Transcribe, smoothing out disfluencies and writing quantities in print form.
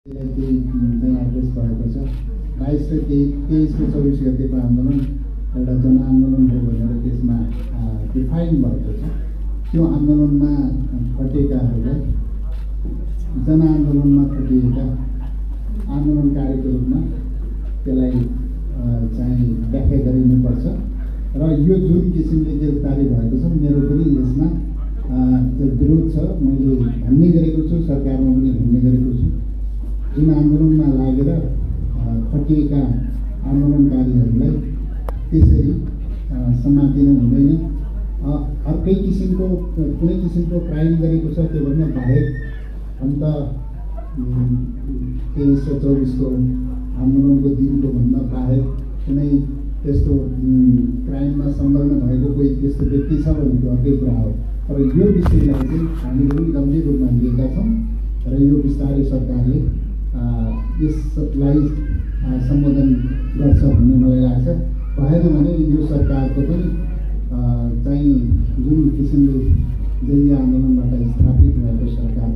Address भएको छ 22 र 23 र 24 गतेको आन्दोलन एउटा जनआन्दोलन हो भनेर त्यसमा डिफाइन भएको छ। त्यो आन्दोलनमा खटेकाहरूलाई जनआन्दोलनमा खटिएका आन्दोलनकारीको रूपमा त्यसलाई चाहिँ व्याख्या गरिनुपर्छ र यो जुन किसिमले गिरफ्तारी भएको छ मेरो पनि यसमा विरोध छ। मैले भन्ने गरेको छु, सरकारमा पनि भन्ने गरेको छु, जुन आन्दोलनमा लागेर खटिएका आन्दोलनकारीहरूलाई त्यसरी समातिनु हुँदैन। अर्कै किसिमको कुनै किसिमको क्राइम गरेको छ त्योभन्दा बाहेक अन्त 23 र 24 को आन्दोलनको दिनको भन्दा बाहेक कुनै त्यस्तो क्राइममा संलग्न भएको कोही त्यस्तो व्यक्ति छ भने त्यो अर्कै कुरा हो। तर यो विषयलाई चाहिँ हामीले पनि गम्भीर रूपमा लिएका छौँ र यो बिस्तारै सरकारले यसलाई सम्बोधन गर्छ भन्ने मलाई लाग्छ। भएन भने यो सरकारको पनि चाहिँ जुन किसिमले जनजीय आन्दोलनबाट स्थापित भएको सरकार